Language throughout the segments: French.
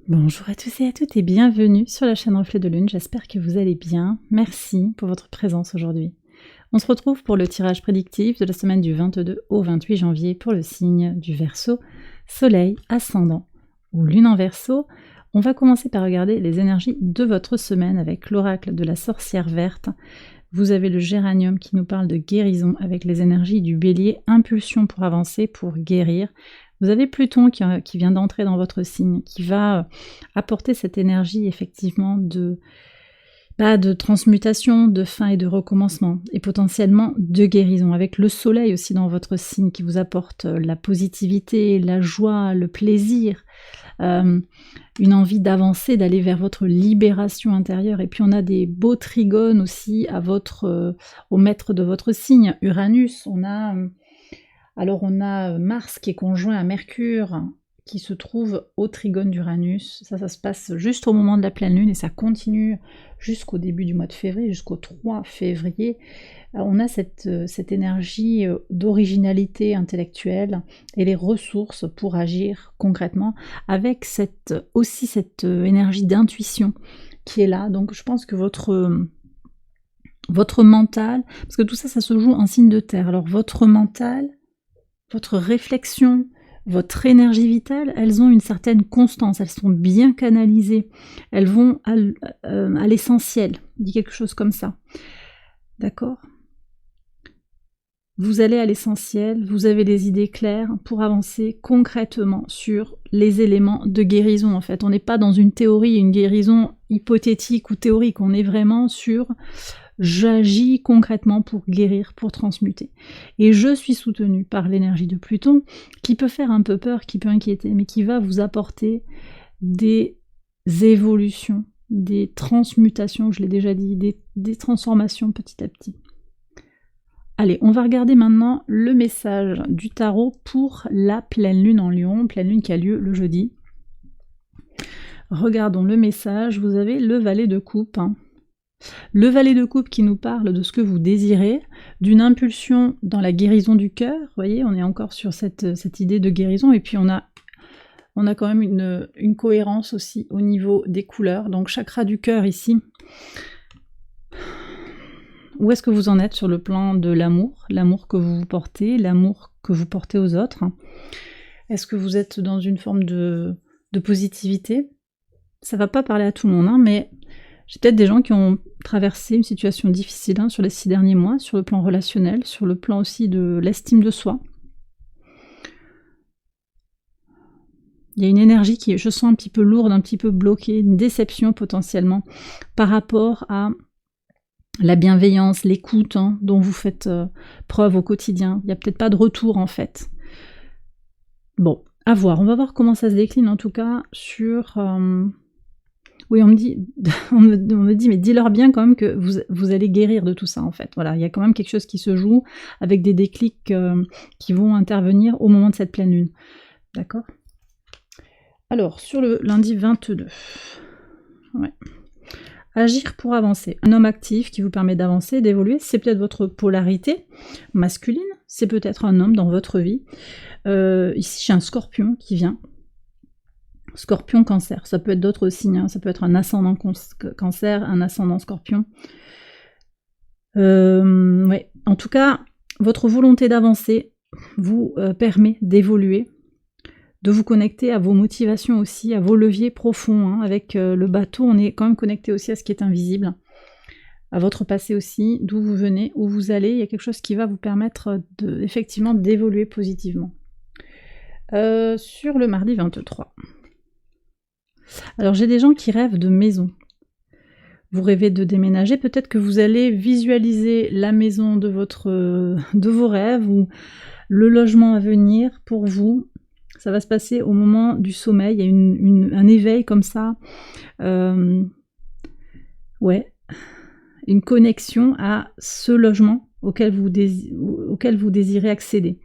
Bonjour à tous et à toutes et bienvenue sur la chaîne Reflet de Lune, j'espère que vous allez bien. Merci pour votre présence aujourd'hui. On se retrouve pour le tirage prédictif de la semaine du 22 au 28 janvier pour le signe du Verseau, Soleil, Ascendant ou Lune en Verseau. On va commencer par regarder les énergies de votre semaine avec l'oracle de la sorcière verte. Vous avez le géranium qui nous parle de guérison avec les énergies du bélier, impulsion pour avancer, pour guérir. Vous avez Pluton qui vient d'entrer dans votre signe, qui va apporter cette énergie effectivement de transmutation, de fin et de recommencement, et potentiellement de guérison, avec le soleil aussi dans votre signe qui vous apporte la positivité, la joie, le plaisir, une envie d'avancer, d'aller vers votre libération intérieure. Et puis on a des beaux trigones aussi à au maître de votre signe, Uranus. On a Mars qui est conjoint à Mercure, qui se trouve au trigone d'Uranus. Ça se passe juste au moment de la pleine lune et ça continue jusqu'au début du mois de février, jusqu'au 3 février. On a cette énergie d'originalité intellectuelle et les ressources pour agir concrètement, avec aussi cette énergie d'intuition qui est là. Donc je pense que votre mental, parce que tout ça se joue en signe de terre, alors votre mental, votre réflexion, votre énergie vitale, elles ont une certaine constance, elles sont bien canalisées, elles vont à l'essentiel, dit quelque chose comme ça. D'accord ? Vous allez à l'essentiel, vous avez des idées claires pour avancer concrètement sur les éléments de guérison en fait. On n'est pas dans une théorie, une guérison hypothétique ou théorique, on est vraiment sur j'agis concrètement pour guérir, pour transmuter. Et je suis soutenue par l'énergie de Pluton, qui peut faire un peu peur, qui peut inquiéter, mais qui va vous apporter des évolutions, des transmutations, je l'ai déjà dit, des transformations petit à petit. Allez, on va regarder maintenant le message du tarot pour la pleine lune en Lion, pleine lune qui a lieu le jeudi. Regardons le message, vous avez le valet de coupe, Le valet de coupe qui nous parle de ce que vous désirez, d'une impulsion dans la guérison du cœur, vous voyez, on est encore sur cette idée de guérison, et puis on a quand même une cohérence aussi au niveau des couleurs, donc chakra du cœur ici. Où est-ce que vous en êtes sur le plan de l'amour que vous portez, l'amour que vous portez aux autres? Est-ce que vous êtes dans une forme de positivité? Ça va pas parler à tout le monde, mais j'ai peut-être des gens qui ont traversé une situation difficile sur les 6 derniers mois, sur le plan relationnel, sur le plan aussi de l'estime de soi. Il y a une énergie qui est, je sens, un petit peu lourde, un petit peu bloquée, une déception potentiellement par rapport à la bienveillance, l'écoute dont vous faites preuve au quotidien. Il n'y a peut-être pas de retour en fait. Bon, à voir. On va voir comment ça se décline en tout cas sur... Oui, on me dit, mais dis-leur bien quand même que vous allez guérir de tout ça en fait. Voilà, il y a quand même quelque chose qui se joue avec des déclics qui vont intervenir au moment de cette pleine lune. D'accord ? Alors, sur le lundi 22. Ouais. Agir pour avancer. Un homme actif qui vous permet d'avancer, d'évoluer, c'est peut-être votre polarité masculine, c'est peut-être un homme dans votre vie. Ici, j'ai un scorpion qui vient. Scorpion, cancer, ça peut être d'autres signes, ça peut être un ascendant cancer, un ascendant scorpion. Ouais. En tout cas, votre volonté d'avancer vous permet d'évoluer, de vous connecter à vos motivations aussi, à vos leviers profonds. Avec le bateau, on est quand même connecté aussi à ce qui est invisible, à votre passé aussi, d'où vous venez, où vous allez. Il y a quelque chose qui va vous permettre effectivement d'évoluer positivement. Sur le mardi 23. Alors j'ai des gens qui rêvent de maison. Vous rêvez de déménager, peut-être que vous allez visualiser la maison de vos rêves ou le logement à venir pour vous. Ça va se passer au moment du sommeil, il y a un éveil comme ça. Ouais, une connexion à ce logement auquel vous désirez accéder.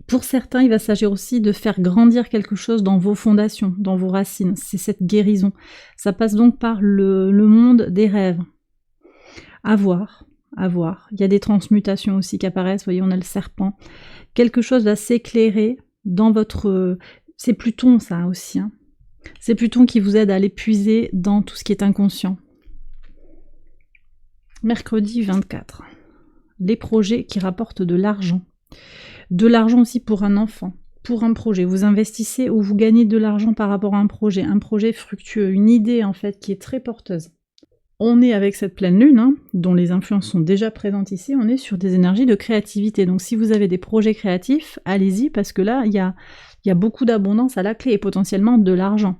Pour certains, il va s'agir aussi de faire grandir quelque chose dans vos fondations, dans vos racines. C'est cette guérison. Ça passe donc par le monde des rêves. À voir. Il y a des transmutations aussi qui apparaissent. Vous voyez, on a le serpent. Quelque chose va s'éclairer dans votre... C'est Pluton, ça aussi. C'est Pluton qui vous aide à aller puiser dans tout ce qui est inconscient. Mercredi 24. Les projets qui rapportent de l'argent. De l'argent aussi pour un enfant, pour un projet. Vous investissez ou vous gagnez de l'argent par rapport à un projet fructueux, une idée en fait qui est très porteuse. On est avec cette pleine lune, hein, dont les influences sont déjà présentes ici, on est sur des énergies de créativité. Donc si vous avez des projets créatifs, allez-y, parce que là, il y a beaucoup d'abondance à la clé et potentiellement de l'argent.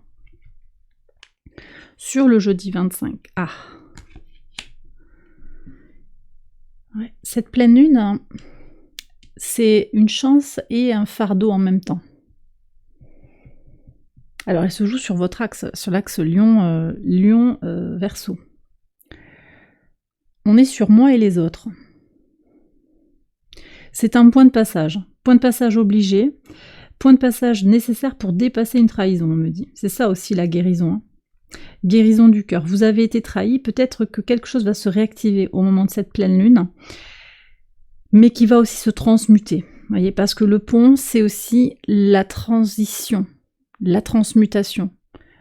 Sur le jeudi 25, ouais, cette pleine lune, hein, c'est une chance et un fardeau en même temps. Alors elle se joue sur votre axe, sur l'axe Lion-Verseau. On est sur moi et les autres. C'est un point de passage obligé, point de passage nécessaire pour dépasser une trahison, on me dit. C'est ça aussi la guérison. Hein. Guérison du cœur. Vous avez été trahi, peut-être que quelque chose va se réactiver au moment de cette pleine lune, mais qui va aussi se transmuter. Voyez, parce que le pont, c'est aussi la transition, la transmutation.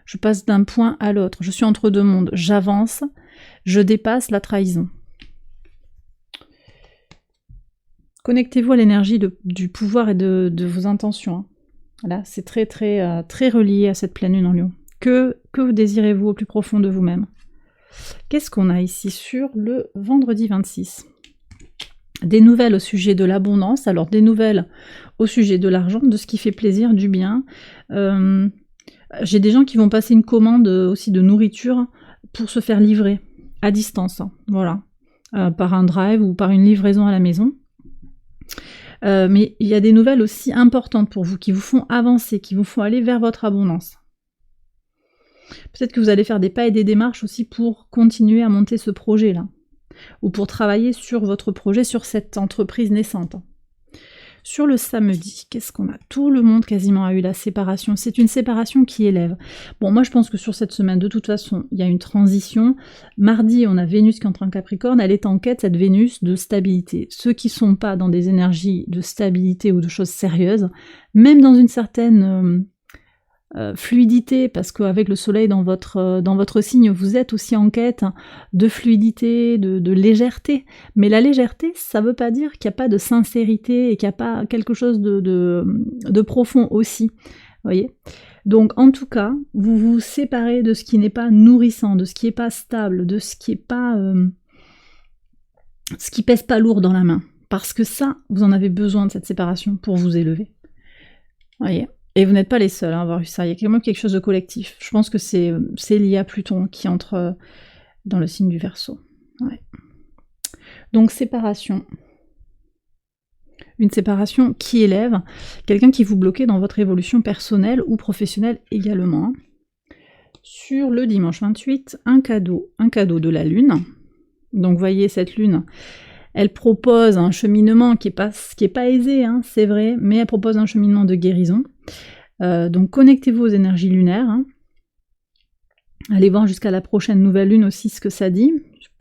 Je passe d'un point à l'autre, je suis entre deux mondes, j'avance, je dépasse la trahison. Connectez-vous à l'énergie du pouvoir et de vos intentions. Hein. Voilà, c'est très relié à cette pleine lune en Lion. Que désirez-vous au plus profond de vous-même? Qu'est-ce qu'on a ici sur le vendredi 26? Des nouvelles au sujet de l'abondance, alors des nouvelles au sujet de l'argent, de ce qui fait plaisir, du bien. J'ai des gens qui vont passer une commande aussi de nourriture pour se faire livrer à distance, hein, voilà, par un drive ou par une livraison à la maison. Mais il y a des nouvelles aussi importantes pour vous, qui vous font avancer, qui vous font aller vers votre abondance. Peut-être que vous allez faire des pas et des démarches aussi pour continuer à monter ce projet-là, ou pour travailler sur votre projet, sur cette entreprise naissante. Sur le samedi, qu'est-ce qu'on a? Tout le monde quasiment a eu la séparation. C'est une séparation qui élève. Bon, moi je pense que sur cette semaine, de toute façon, il y a une transition. Mardi, on a Vénus qui entre en Capricorne, elle est en quête, cette Vénus, de stabilité. Ceux qui ne sont pas dans des énergies de stabilité ou de choses sérieuses, même dans une certaine fluidité, parce qu'avec le soleil dans votre signe, vous êtes aussi en quête de fluidité, de légèreté. Mais la légèreté, ça veut pas dire qu'il n'y a pas de sincérité et qu'il n'y a pas quelque chose de profond aussi. Vous voyez ? Donc en tout cas, vous vous séparez de ce qui n'est pas nourrissant, de ce qui n'est pas stable, de ce qui est pas ce qui pèse pas lourd dans la main. Parce que ça, vous en avez besoin de cette séparation pour vous élever. Vous voyez ? Et vous n'êtes pas les seuls à avoir eu ça, il y a quand même quelque chose de collectif. Je pense que c'est lié à Pluton qui entre dans le signe du Verseau. Ouais. Donc séparation. Une séparation qui élève, quelqu'un qui vous bloquait dans votre évolution personnelle ou professionnelle également. Sur le dimanche 28, un cadeau de la Lune. Donc vous voyez cette Lune, elle propose un cheminement qui est pas aisé, hein, c'est vrai, mais elle propose un cheminement de guérison. Donc connectez-vous aux énergies lunaires. Hein. Allez voir jusqu'à la prochaine nouvelle lune aussi ce que ça dit,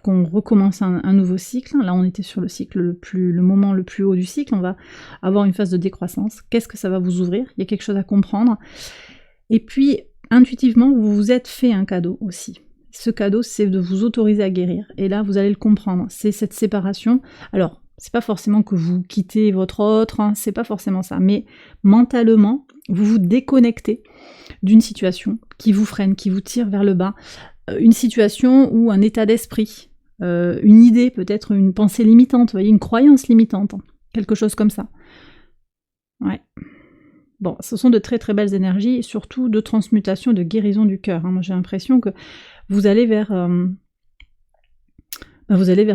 qu'on recommence un nouveau cycle. Là on était sur le cycle le moment le plus haut du cycle, on va avoir une phase de décroissance. Qu'est-ce que ça va vous ouvrir? Il y a quelque chose à comprendre. Et puis intuitivement, vous vous êtes fait un cadeau aussi. Ce cadeau, c'est de vous autoriser à guérir. Et là, vous allez le comprendre. C'est cette séparation. Alors, c'est pas forcément que vous quittez votre autre, hein, c'est pas forcément ça. Mais mentalement, vous vous déconnectez d'une situation qui vous freine, qui vous tire vers le bas. Une situation ou un état d'esprit, une idée, peut-être une pensée limitante, vous voyez, une croyance limitante, hein, quelque chose comme ça. Ouais. Bon, ce sont de très très belles énergies, surtout de transmutation, de guérison du cœur. Hein. Moi j'ai l'impression que vous allez vers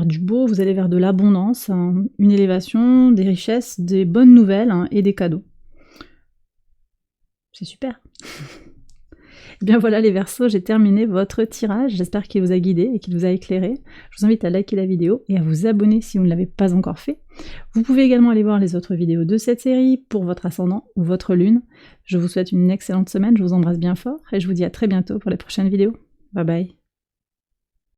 du beau, vous allez vers de l'abondance, hein, une élévation, des richesses, des bonnes nouvelles, hein, et des cadeaux. C'est super. Et bien voilà les Verseaux, j'ai terminé votre tirage, j'espère qu'il vous a guidé et qu'il vous a éclairé. Je vous invite à liker la vidéo et à vous abonner si vous ne l'avez pas encore fait. Vous pouvez également aller voir les autres vidéos de cette série pour votre ascendant ou votre lune. Je vous souhaite une excellente semaine, je vous embrasse bien fort et je vous dis à très bientôt pour les prochaines vidéos. Bye bye.